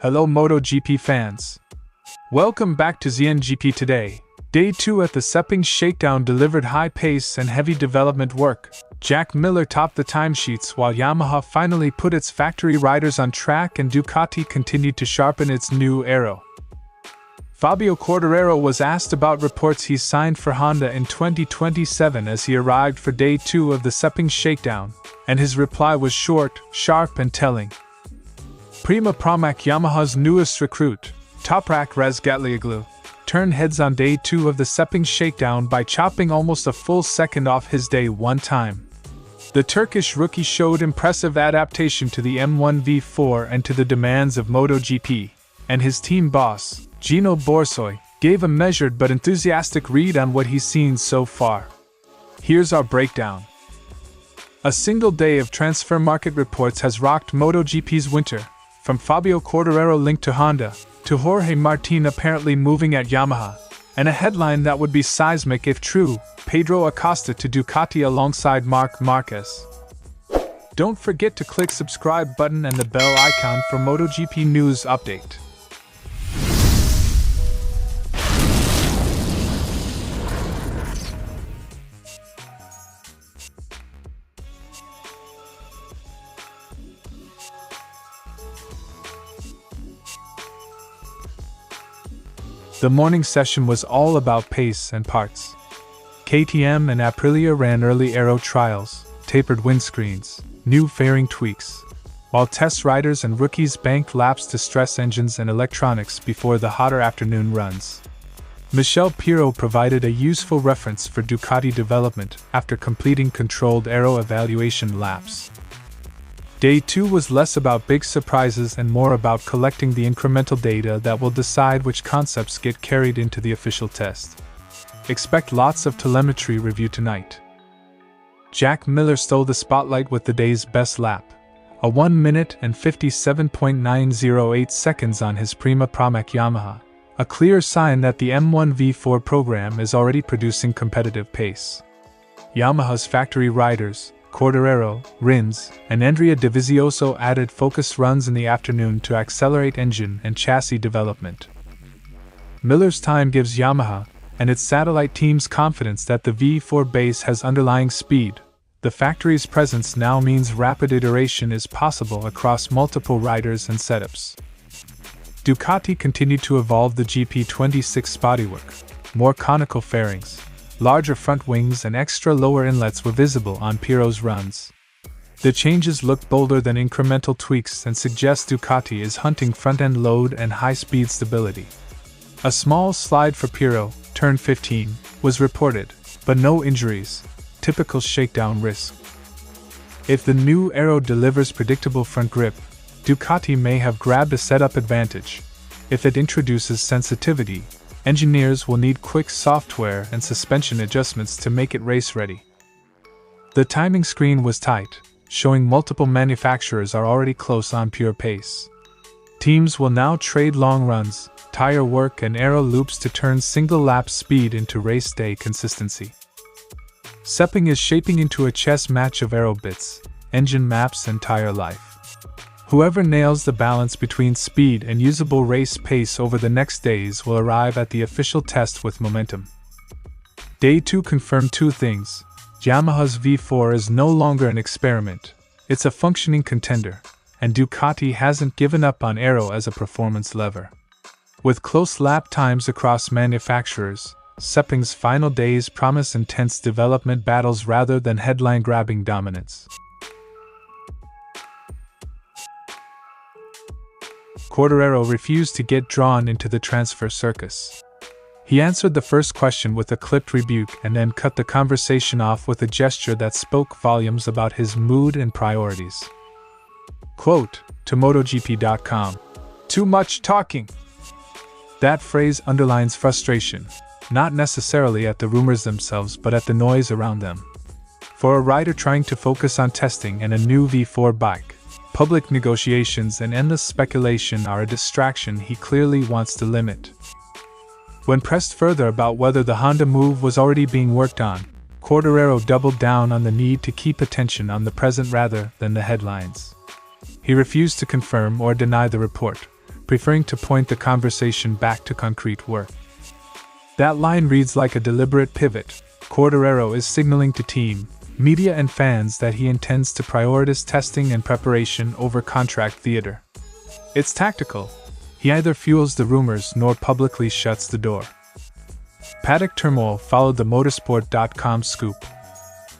Hello MotoGP fans. Welcome back to ZNGP Today. Day 2 at the Sepang Shakedown delivered high pace and heavy development work. Jack Miller topped the timesheets while Yamaha finally put its factory riders on track and Ducati continued to sharpen its new aero. Fabio Quartararo was asked about reports he signed for Honda in 2027 as he arrived for Day 2 of the Sepang Shakedown, and his reply was short, sharp and telling. Prima Pramac Yamaha's newest recruit, Toprak Razgatlioglu, turned heads on Day 2 of the Sepang Shakedown by chopping almost a full second off his Day 1 time. The Turkish rookie showed impressive adaptation to the M1 V4 and to the demands of MotoGP, and his team boss, Gino Borsoi, gave a measured but enthusiastic read on what he's seen so far. Here's our breakdown. A single day of transfer market reports has rocked MotoGP's winter, from Fabio Quartararo linked to Honda, to Jorge Martin apparently moving at Yamaha, and a headline that would be seismic if true, Pedro Acosta to Ducati alongside Marc Marquez. Don't forget to click subscribe button and the bell icon for MotoGP news update. The morning session was all about pace and parts. KTM and Aprilia ran early aero trials, tapered windscreens, new fairing tweaks, while test riders and rookies banked laps to stress engines and electronics before the hotter afternoon runs. Michel Pirot provided a useful reference for Ducati development after completing controlled aero evaluation laps. Day 2 was less about big surprises and more about collecting the incremental data that will decide which concepts get carried into the official test. Expect lots of telemetry review tonight. Jack Miller stole the spotlight with the day's best lap, a 1 minute and 57.908 seconds on his Prima Pramac Yamaha, a clear sign that the M1 V4 program is already producing competitive pace. Yamaha's factory riders, Quartararo, Rins, and Andrea Dovizioso added focused runs in the afternoon to accelerate engine and chassis development. Miller's time gives Yamaha and its satellite teams confidence that the V4 base has underlying speed. The factory's presence now means rapid iteration is possible across multiple riders and setups. Ducati continued to evolve the GP26 bodywork. More conical fairings, larger front wings and extra lower inlets were visible on Pirot's runs. The changes look bolder than incremental tweaks and suggest Ducati is hunting front-end load and high-speed stability. A small slide for Pirot, turn 15, was reported, but no injuries, typical shakedown risk. If the new aero delivers predictable front grip, Ducati may have grabbed a setup advantage. If it introduces sensitivity, engineers will need quick software and suspension adjustments to make it race-ready. The timing screen was tight, showing multiple manufacturers are already close on pure pace. Teams will now trade long runs, tire work and aero loops to turn single-lap speed into race day consistency. Sepang is shaping into a chess match of aero bits, engine maps and tire life. Whoever nails the balance between speed and usable race pace over the next days will arrive at the official test with momentum. Day 2 confirmed two things. Yamaha's V4 is no longer an experiment, it's a functioning contender, and Ducati hasn't given up on aero as a performance lever. With close lap times across manufacturers, Sepang's final days promise intense development battles rather than headline-grabbing dominance. Quartararo refused to get drawn into the transfer circus. He answered the first question with a clipped rebuke and then cut the conversation off with a gesture that spoke volumes about his mood and priorities. Quote, to MotoGP.com, "Too much talking." That phrase underlines frustration, not necessarily at the rumors themselves but at the noise around them. For a rider trying to focus on testing and a new V4 bike, public negotiations and endless speculation are a distraction he clearly wants to limit. When pressed further about whether the Honda move was already being worked on, Quartararo doubled down on the need to keep attention on the present rather than the headlines. He refused to confirm or deny the report, preferring to point the conversation back to concrete work. That line reads like a deliberate pivot. Quartararo is signaling to team, media and fans that he intends to prioritize testing and preparation over contract theater. It's tactical. He neither fuels the rumors nor publicly shuts the door. Paddock turmoil followed the motorsport.com scoop.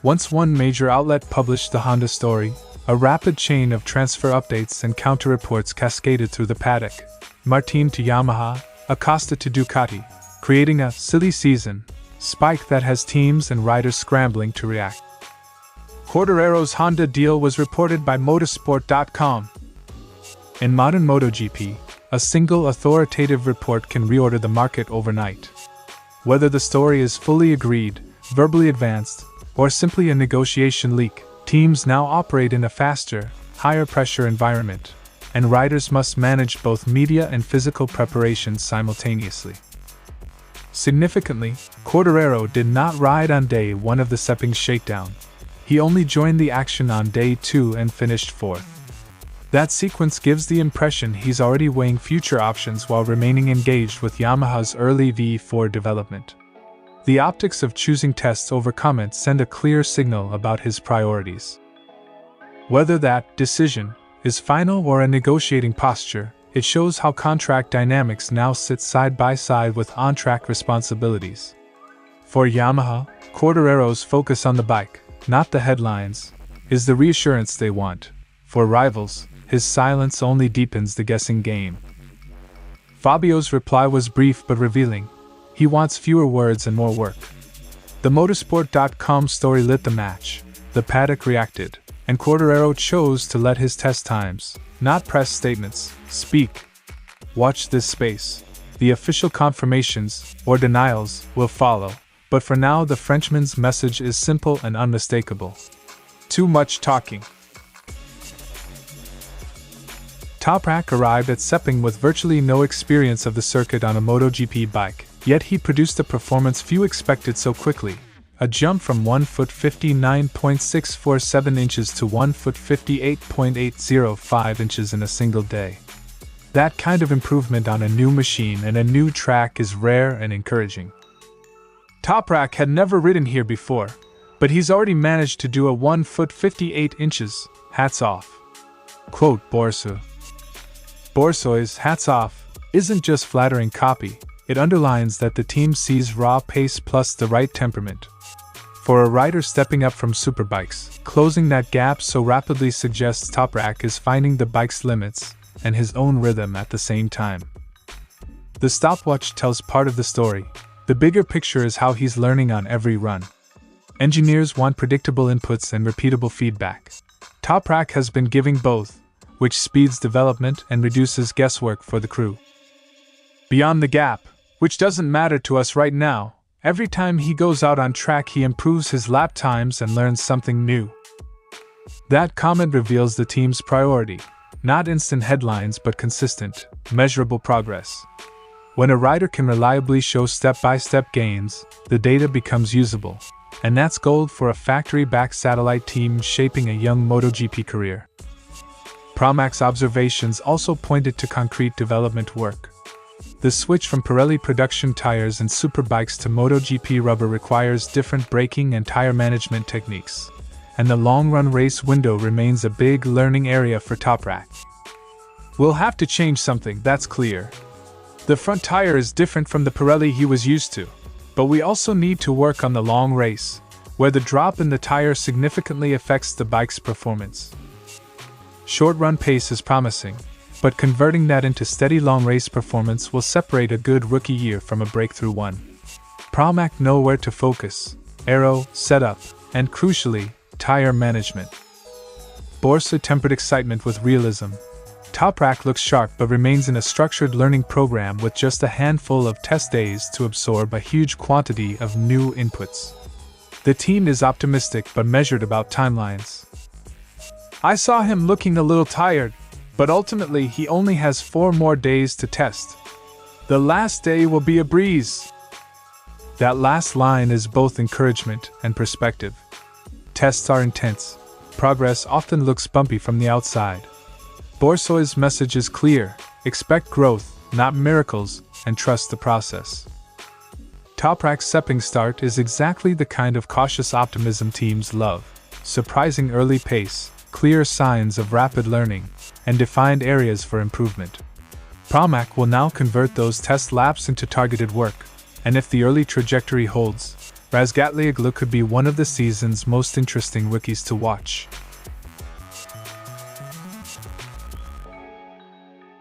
Once one major outlet published the Honda story, a rapid chain of transfer updates and counter-reports cascaded through the paddock. Martin to Yamaha, Acosta to Ducati, creating a silly season spike that has teams and riders scrambling to react. Quartararo's Honda deal was reported by motorsport.com. In modern MotoGP, a single authoritative report can reorder the market overnight. Whether the story is fully agreed, verbally advanced, or simply a negotiation leak, teams now operate in a faster, higher-pressure environment, and riders must manage both media and physical preparations simultaneously. Significantly, Quartararo did not ride on day 1 of the Sepang Shakedown. He only joined the action on day 2 and finished 4th. That sequence gives the impression he's already weighing future options while remaining engaged with Yamaha's early V4 development. The optics of choosing tests over comments send a clear signal about his priorities. Whether that decision is final or a negotiating posture, it shows how contract dynamics now sit side by side with on-track responsibilities. For Yamaha, Quartararo's focus on the bike, not the headlines, is the reassurance they want. For rivals, his silence only deepens the guessing game. Fabio's reply was brief but revealing. He wants fewer words and more work. The motorsport.com story lit the match. The paddock reacted, and Quartararo chose to let his test times, not press statements, speak. Watch this space. The official confirmations, or denials, will follow, but for now the Frenchman's message is simple and unmistakable. Too much talking. Toprak arrived at Sepang with virtually no experience of the circuit on a MotoGP bike, yet he produced a performance few expected so quickly. A jump from 1 foot 59.647 inches to 1 foot 58.805 inches in a single day. That kind of improvement on a new machine and a new track is rare and encouraging. Toprak had never ridden here before, but he's already managed to do a 1 foot 58 inches. Hats off. Quote Borsoi. Borsoi's hats off isn't just flattering copy, it underlines that the team sees raw pace plus the right temperament. For a rider stepping up from superbikes, closing that gap so rapidly suggests Toprak is finding the bike's limits and his own rhythm at the same time. The stopwatch tells part of the story. The bigger picture is how he's learning on every run. Engineers want predictable inputs and repeatable feedback. Toprak has been giving both, which speeds development and reduces guesswork for the crew. Beyond the gap, which doesn't matter to us right now, every time he goes out on track he improves his lap times and learns something new. That comment reveals the team's priority, not instant headlines but consistent, measurable progress. When a rider can reliably show step-by-step gains, the data becomes usable, and that's gold for a factory-backed satellite team shaping a young MotoGP career. Pramac's observations also pointed to concrete development work. The switch from Pirelli production tires and superbikes to MotoGP rubber requires different braking and tire management techniques, and the long-run race window remains a big learning area for Toprak. We'll have to change something, that's clear. The front tire is different from the Pirelli he was used to, but we also need to work on the long race, where the drop in the tire significantly affects the bike's performance. Short-run pace is promising, but converting that into steady long race performance will separate a good rookie year from a breakthrough one. Pramac know where to focus: aero, setup, and crucially, tire management. Borsoi tempered excitement with realism. Toprak looks sharp but remains in a structured learning program with just a handful of test days to absorb a huge quantity of new inputs. The team is optimistic but measured about timelines. I saw him looking a little tired, but ultimately he only has 4 more days to test. The last day will be a breeze. That last line is both encouragement and perspective. Tests are intense. Progress often looks bumpy from the outside. Borsoi's message is clear. Expect growth, not miracles, and trust the process. Toprak's Sepang start is exactly the kind of cautious optimism teams love. Surprising early pace, clear signs of rapid learning, and defined areas for improvement. Pramac will now convert those test laps into targeted work, and if the early trajectory holds, Razgatlioglu could be one of the season's most interesting rookies to watch.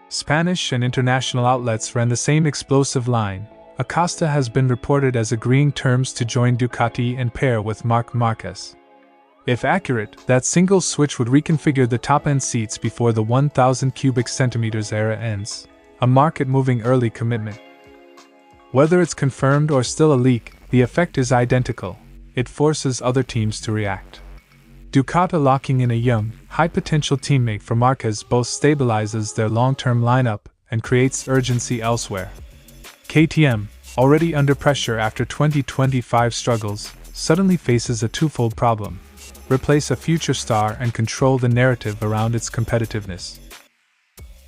Spanish and international outlets ran the same explosive line. Acosta has been reported as agreeing terms to join Ducati and pair with Marc Marquez. If accurate, that single switch would reconfigure the top-end seats before the 1,000 cubic centimeters era ends, a market-moving early commitment. Whether it's confirmed or still a leak, the effect is identical. It forces other teams to react. Ducati locking in a young, high-potential teammate for Marquez both stabilizes their long-term lineup and creates urgency elsewhere. KTM, already under pressure after 2025 struggles, suddenly faces a twofold problem: replace a future star and control the narrative around its competitiveness.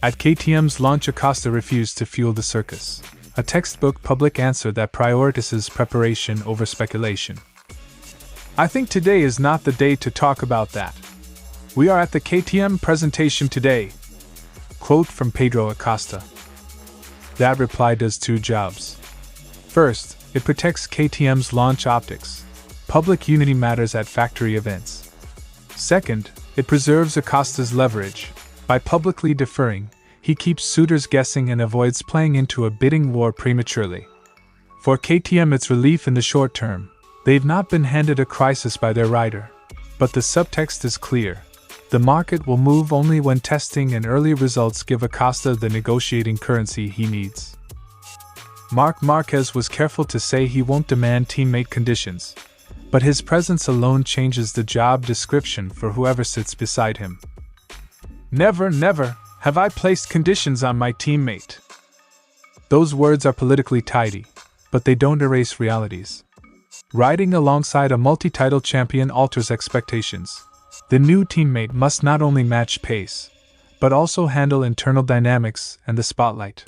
At KTM's launch, Acosta refused to fuel the circus, a textbook public answer that prioritizes preparation over speculation. "I think today is not the day to talk about that. We are at the KTM presentation today." Quote from Pedro Acosta. That reply does two jobs. First, it protects KTM's launch optics. Public unity matters at factory events. Second, it preserves Acosta's leverage. By publicly deferring, he keeps suitors guessing and avoids playing into a bidding war prematurely. For KTM, it's relief in the short term. They've not been handed a crisis by their rider. But the subtext is clear. The market will move only when testing and early results give Acosta the negotiating currency he needs. Marc Marquez was careful to say he won't demand teammate conditions, but his presence alone changes the job description for whoever sits beside him. "Never, never have I placed conditions on my teammate." Those words are politically tidy, but they don't erase realities. Riding alongside a multi-title champion alters expectations. The new teammate must not only match pace, but also handle internal dynamics and the spotlight.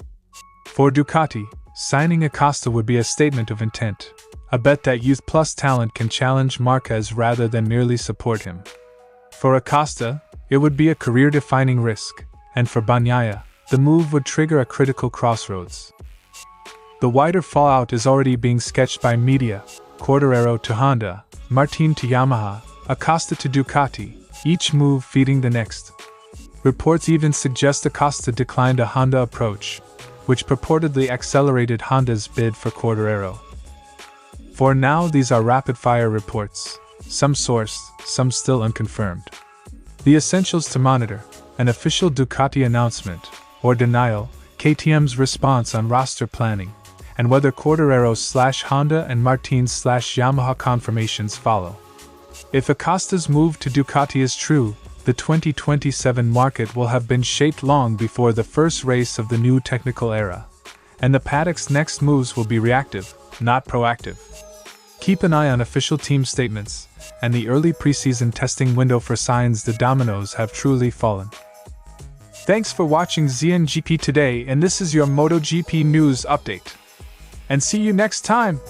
For Ducati, signing Acosta would be a statement of intent, a bet that youth plus talent can challenge Marquez rather than merely support him. For Acosta, it would be a career-defining risk, and for Bagnaia, the move would trigger a critical crossroads. The wider fallout is already being sketched by media: Quartararo to Honda, Martin to Yamaha, Acosta to Ducati, each move feeding the next. Reports even suggest Acosta declined a Honda approach, which purportedly accelerated Honda's bid for Quartararo. For now, these are rapid-fire reports, some sourced, some still unconfirmed. The essentials to monitor: an official Ducati announcement, or denial, KTM's response on roster planning, and whether Quartararo/Honda and Martin/Yamaha confirmations follow. If Acosta's move to Ducati is true, the 2027 market will have been shaped long before the first race of the new technical era, and the paddock's next moves will be reactive, not proactive. Keep an eye on official team statements and the early preseason testing window for signs the dominoes have truly fallen. Thanks for watching ZNGP Today, and this is your MotoGP news update. And see you next time!